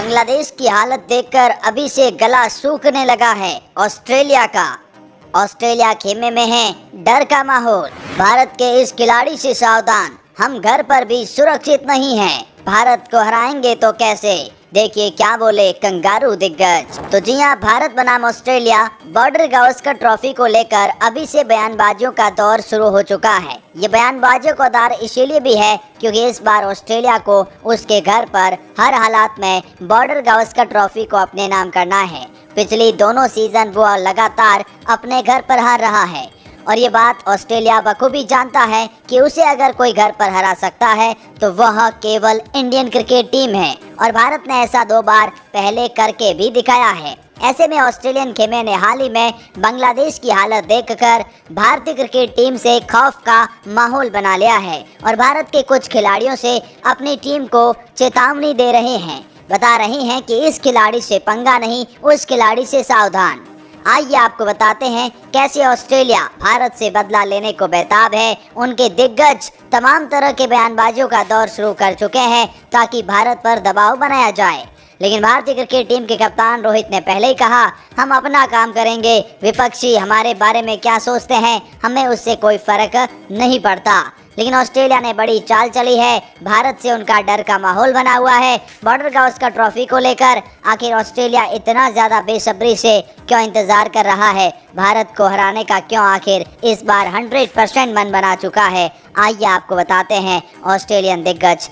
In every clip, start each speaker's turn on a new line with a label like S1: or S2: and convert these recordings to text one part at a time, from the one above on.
S1: बांग्लादेश की हालत देखकर अभी से गला सूखने लगा है ऑस्ट्रेलिया का। ऑस्ट्रेलिया खेमे में है डर का माहौल। भारत के इस खिलाड़ी से सावधान, हम घर पर भी सुरक्षित नहीं हैं। भारत को हराएंगे तो कैसे, देखिए क्या बोले कंगारू दिग्गज। तो जी हाँ, भारत बनाम ऑस्ट्रेलिया बॉर्डर गावस्कर ट्रॉफी को लेकर अभी से बयानबाजियों का दौर शुरू हो चुका है। ये बयानबाजियों का दौर इसीलिए भी है क्योंकि इस बार ऑस्ट्रेलिया को उसके घर पर हर हालात में बॉर्डर गावस्कर ट्रॉफी को अपने नाम करना है। पिछली दोनों सीजन वो लगातार अपने घर पर हार रहा है और ये बात ऑस्ट्रेलिया बखूबी जानता है कि उसे अगर कोई घर पर हरा सकता है तो वह केवल इंडियन क्रिकेट टीम है और भारत ने ऐसा 2 बार पहले करके भी दिखाया है। ऐसे में ऑस्ट्रेलियन खेमे ने हाल ही में बांग्लादेश की हालत देखकर भारतीय क्रिकेट टीम से खौफ का माहौल बना लिया है और भारत के कुछ खिलाड़ियों से अपनी टीम को चेतावनी दे रहे हैं, बता रहे हैं कि इस खिलाड़ी से पंगा नहीं, उस खिलाड़ी से सावधान। आइए आपको बताते हैं कैसे ऑस्ट्रेलिया भारत से बदला लेने को बेताब है। उनके दिग्गज तमाम तरह के बयानबाजियों का दौर शुरू कर चुके हैं ताकि भारत पर दबाव बनाया जाए। लेकिन भारतीय क्रिकेट टीम के कप्तान रोहित ने पहले ही कहा, हम अपना काम करेंगे, विपक्षी हमारे बारे में क्या सोचते हैं हमें उससे कोई फर्क नहीं पड़ता। लेकिन ऑस्ट्रेलिया ने बड़ी चाल चली है, भारत से उनका डर का माहौल बना हुआ है बॉर्डर गावस्कर ट्रॉफी को लेकर। आखिर ऑस्ट्रेलिया इतना ज़्यादा बेसब्री से क्यों इंतज़ार कर रहा है, भारत को हराने का क्यों आखिर इस बार 100% मन बना चुका है। आइए आपको बताते हैं ऑस्ट्रेलियन दिग्गज।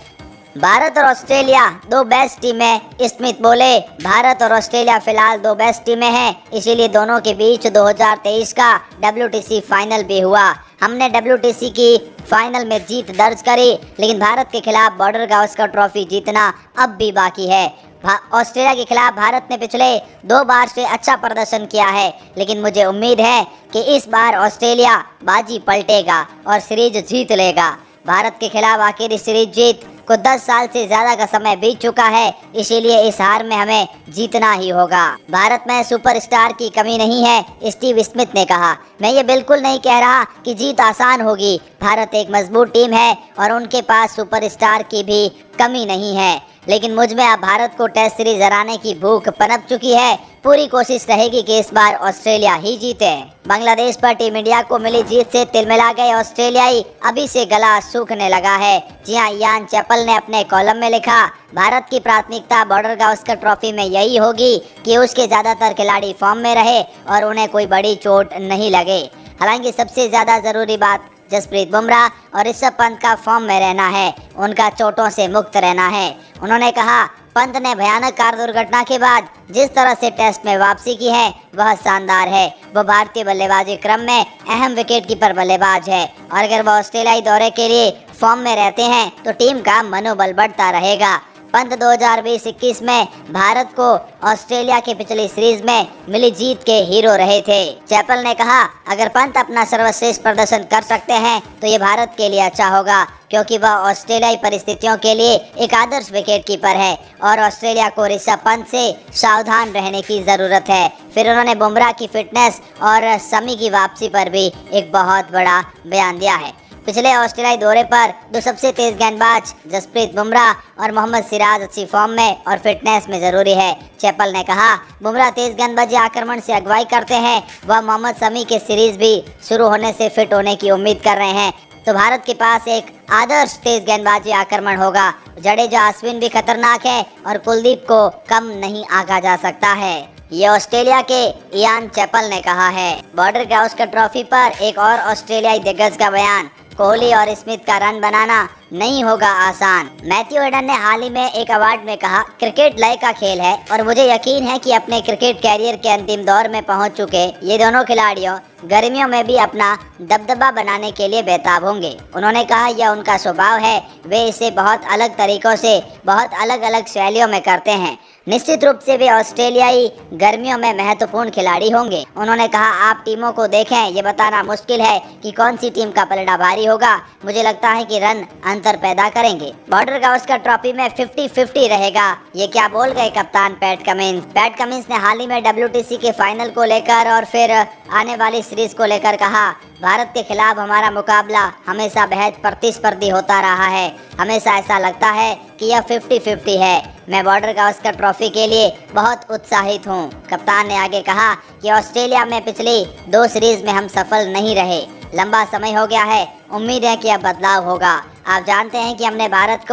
S1: भारत और ऑस्ट्रेलिया 2 बेस्ट टीमें, स्मिथ बोले। भारत और ऑस्ट्रेलिया फिलहाल 2 बेस्ट टीमें हैं, इसीलिए दोनों के बीच 2023 का WTC फाइनल भी हुआ। हमने WTC की फाइनल में जीत दर्ज करी, लेकिन भारत के खिलाफ बॉर्डर गावस्कर ट्रॉफी जीतना अब भी बाकी है। ऑस्ट्रेलिया के खिलाफ भारत ने पिछले 2 बार से अच्छा प्रदर्शन किया है, लेकिन मुझे उम्मीद है कि इस बार ऑस्ट्रेलिया बाजी पलटेगा और सीरीज जीत लेगा। भारत के खिलाफ आखिरी सीरीज जीत को 10 साल से ज्यादा का समय बीत चुका है, इसीलिए इस हार में हमें जीतना ही होगा। भारत में सुपरस्टार की कमी नहीं है, स्टीव स्मिथ ने कहा। मैं ये बिल्कुल नहीं कह रहा कि जीत आसान होगी। भारत एक मजबूत टीम है और उनके पास सुपरस्टार की भी कमी नहीं है, लेकिन मुझ में अब भारत को टेस्ट सीरीज हराने की भूख पनप चुकी है। पूरी कोशिश रहेगी कि इस बार ऑस्ट्रेलिया ही जीते। बांग्लादेश पर टीम इंडिया को मिली जीत से तिलमिला गए ऑस्ट्रेलियाई अभी से गला सूखने लगा है। जी हाँ, यान चैपल ने अपने कॉलम में लिखा, भारत की प्राथमिकता बॉर्डर गावस्कर ट्रॉफी में यही होगी कि उसके ज्यादातर खिलाड़ी फॉर्म में रहे और उन्हें कोई बड़ी चोट नहीं लगे। हालांकि सबसे ज्यादा जरूरी बात जसप्रीत बुमराह और ऋषभ पंत का फॉर्म में रहना है, उनका चोटों से मुक्त रहना है। उन्होंने कहा, पंत ने भयानक कार दुर्घटना के बाद जिस तरह से टेस्ट में वापसी की है वह शानदार है। वह भारतीय बल्लेबाजी क्रम में अहम विकेट कीपर बल्लेबाज है और अगर वह ऑस्ट्रेलियाई दौरे के लिए फॉर्म में रहते हैं तो टीम का मनोबल बढ़ता रहेगा। पंत 2020-21 में भारत को ऑस्ट्रेलिया के पिछली सीरीज में मिली जीत के हीरो रहे थे। चैपल ने कहा, अगर पंत अपना सर्वश्रेष्ठ प्रदर्शन कर सकते हैं तो ये भारत के लिए अच्छा होगा क्योंकि वह ऑस्ट्रेलियाई परिस्थितियों के लिए एक आदर्श विकेट कीपर है और ऑस्ट्रेलिया को ऋषभ पंत से सावधान रहने की ज़रूरत है। फिर उन्होंने बुमराह की फिटनेस और शमी की वापसी पर भी एक बहुत बड़ा बयान दिया है। पिछले ऑस्ट्रेलियाई दौरे पर 2 सबसे तेज गेंदबाज जसप्रीत बुमराह और मोहम्मद सिराज अच्छी फॉर्म में और फिटनेस में जरूरी है। चैपल ने कहा, बुमराह तेज गेंदबाजी आक्रमण से अगुवाई करते हैं, वह मोहम्मद शमी के सीरीज भी शुरू होने से फिट होने की उम्मीद कर रहे हैं, तो भारत के पास एक आदर्श तेज गेंदबाजी आक्रमण होगा। जडेजा अश्विन भी खतरनाक है और कुलदीप को कम नहीं आंका जा सकता है, ये ऑस्ट्रेलिया के यान चैपल ने कहा है। बॉर्डर गावस्कर ट्रॉफी पर एक और ऑस्ट्रेलियाई दिग्गज का बयान, कोहली और स्मिथ का रन बनाना नहीं होगा आसान। मैथ्यू हेडन ने हाल ही में एक अवार्ड में कहा, क्रिकेट लय का खेल है और मुझे यकीन है कि अपने क्रिकेट कैरियर के अंतिम दौर में पहुंच चुके ये दोनों खिलाड़ियों गर्मियों में भी अपना दबदबा बनाने के लिए बेताब होंगे। उन्होंने कहा, यह उनका स्वभाव है, वे इसे बहुत अलग तरीकों से बहुत अलग अलग शैलियों में करते हैं। निश्चित रूप से वे ऑस्ट्रेलियाई गर्मियों में महत्वपूर्ण खिलाड़ी होंगे। उन्होंने कहा, आप टीमों को देखें, ये बताना मुश्किल है कि कौन सी टीम का पलड़ा भारी होगा। मुझे लगता है कि रन अंतर पैदा करेंगे। बॉर्डर गावस्कर ट्रॉफी में 50-50 रहेगा, ये क्या बोल गए कप्तान पैट कमिंस। पैट कमिंस ने हाल ही में WTC के फाइनल को लेकर और फिर आने वाली सीरीज को लेकर कहा, भारत के खिलाफ हमारा मुकाबला हमेशा बेहद प्रतिस्पर्धी होता रहा है। हमेशा ऐसा लगता है कि कि यह 50-50 है। मैं बॉर्डर गावस्कर ट्रॉफी के लिए बहुत उत्साहित हूँ। कप्तान ने आगे कहा कि ऑस्ट्रेलिया में पिछली 2 सीरीज में हम सफल नहीं रहे। लंबा समय हो गया है, उम्मीद है कि अब बदलाव होगा। आप जानते हैं कि हमने भारत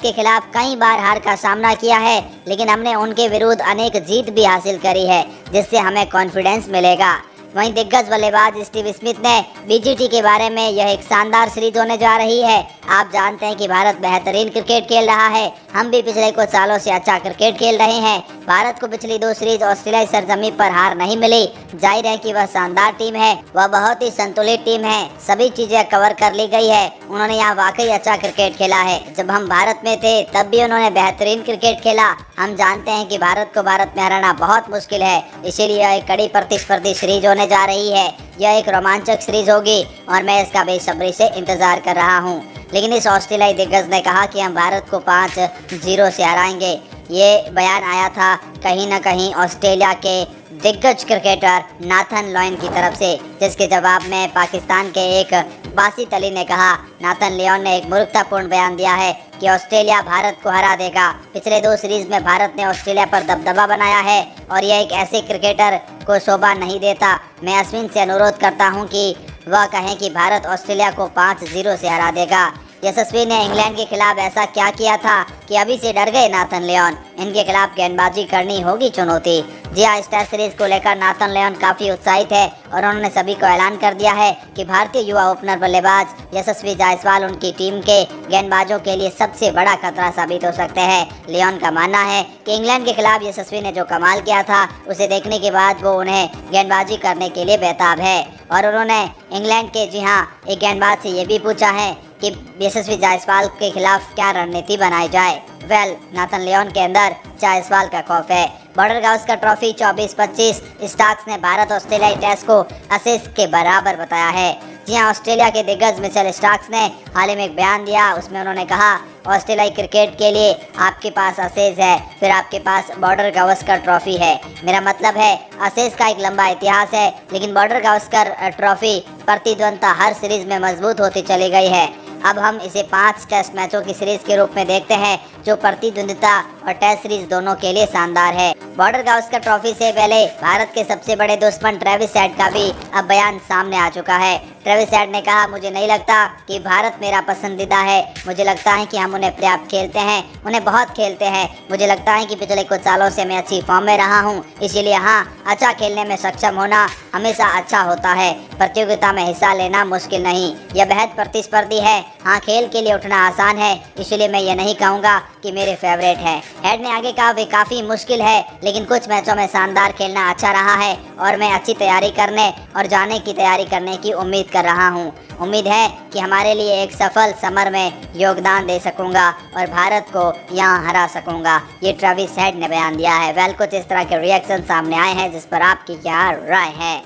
S1: के खिलाफ कई बार हार का सामना किया है, लेकिन हमने उनके विरुद्ध अनेक जीत भी हासिल करी है, जिससे हमें कॉन्फिडेंस मिलेगा। वहीं दिग्गज बल्लेबाज स्टीव स्मिथ ने बीजीटी के बारे में यह एक शानदार सीरीज होने जा रही है। आप जानते हैं कि भारत बेहतरीन क्रिकेट खेल रहा है, हम भी पिछले कुछ सालों से अच्छा क्रिकेट खेल रहे हैं। भारत को पिछली 2 सीरीज ऑस्ट्रेलियाई सरजमी पर हार नहीं मिली। जाहिर है कि वह शानदार टीम है, वह बहुत ही संतुलित टीम है, सभी चीजें कवर कर ली गई है। उन्होंने यहाँ वाकई अच्छा क्रिकेट खेला है। जब हम भारत में थे तब भी उन्होंने बेहतरीन क्रिकेट खेला। हम जानते हैं कि भारत को भारत में हराना बहुत मुश्किल है, इसीलिए यह एक कड़ी प्रतिस्पर्धी सीरीज होने जा रही है। यह एक रोमांचक सीरीज होगी और मैं इसका बेसब्री से इंतजार कर रहा हूँ। लेकिन इस ऑस्ट्रेलियाई दिग्गज ने कहा कि हम भारत को 5-0 से हराएंगे। ये बयान आया था कहीं न कहीं ऑस्ट्रेलिया के दिग्गज क्रिकेटर नाथन लियोन की तरफ से, जिसके जवाब में पाकिस्तान के एक बासित अली ने कहा। नाथन लियोन ने एक मूर्खतापूर्ण बयान दिया है कि ऑस्ट्रेलिया भारत को हरा देगा। पिछले 2 सीरीज में भारत ने ऑस्ट्रेलिया पर दबदबा बनाया है और यह एक ऐसे क्रिकेटर को शोभा नहीं देता। मैं अश्विन से अनुरोध करता हूं कि वह कहें कि भारत ऑस्ट्रेलिया को 5-0 से हरा देगा। यशस्वी ने इंग्लैंड के खिलाफ ऐसा क्या किया था कि अभी से डर गए नाथन लियोन। इनके खिलाफ गेंदबाजी करनी होगी चुनौती। जी हाँ, इस टेस्ट सीरीज को लेकर नाथन लियोन काफी उत्साहित है और उन्होंने सभी को ऐलान कर दिया है कि भारतीय युवा ओपनर बल्लेबाज यशस्वी जायसवाल उनकी टीम के गेंदबाजों के लिए सबसे बड़ा खतरा साबित हो सकते हैं। लियोन का मानना है कि इंग्लैंड के खिलाफ यशस्वी ने जो कमाल किया था उसे देखने के बाद वो उन्हें गेंदबाजी करने के लिए बेताब है। और उन्होंने इंग्लैंड के जी हाँ एक गेंदबाज से ये भी पूछा है कि यशस्वी जायसवाल के खिलाफ क्या रणनीति बनाई जाए। नाथन लियोन के अंदर जायसवाल का खौफ है। बॉर्डर गावस्कर ट्रॉफी 24-25 स्टार्क्स ने भारत ऑस्ट्रेलियाई टेस्ट को एसेज के बराबर बताया है। जी हाँ, ऑस्ट्रेलिया के दिग्गज मिचेल स्टार्क्स ने हाल ही में एक बयान दिया। उसमें उन्होंने कहा ऑस्ट्रेलियाई क्रिकेट के लिए आपके पास एसेज है, फिर आपके पास बॉर्डर गावस्कर ट्रॉफी है। मेरा मतलब है एसेज का एक लंबा इतिहास है, लेकिन बॉर्डर गावस्कर ट्रॉफी प्रतिद्वंद्विता हर सीरीज में मजबूत होती चली गई है। अब हम इसे 5 टेस्ट मैचों की सीरीज के रूप में देखते हैं, जो प्रतिद्वंद्विता और टेस्ट सीरीज दोनों के लिए शानदार है। बॉर्डर गावस्कर ट्रॉफी से पहले भारत के सबसे बड़े दुश्मन ट्रेविस हेड का भी अब बयान सामने आ चुका है। ट्रेविस हेड ने कहा, मुझे नहीं लगता कि भारत मेरा पसंदीदा है। मुझे लगता है कि हम उन्हें पर्याप्त खेलते हैं, उन्हें बहुत खेलते हैं। मुझे लगता है कि पिछले कुछ सालों से मैं अच्छी फॉर्म में रहा हूँ, इसीलिए हाँ, अच्छा खेलने में सक्षम होना हमेशा अच्छा होता है। प्रतियोगिता में हिस्सा लेना मुश्किल नहीं, यह बेहद प्रतिस्पर्धी है। हाँ, खेल के लिए उठना आसान है, इसलिए मैं ये नहीं कहूँगा कि मेरे फेवरेट है। हेड ने आगे कहा, वे काफ़ी मुश्किल है, लेकिन कुछ मैचों में शानदार खेलना अच्छा रहा है और मैं अच्छी तैयारी करने और जाने की तैयारी करने की उम्मीद कर रहा हूँ। उम्मीद है कि हमारे लिए एक सफल समर में योगदान दे सकूंगा और भारत को यहाँ हरा सकूंगा। ये ट्रेविस हेड ने बयान दिया है। कुछ इस तरह के रिएक्शन सामने आए हैं, जिस पर आपकी क्या राय है।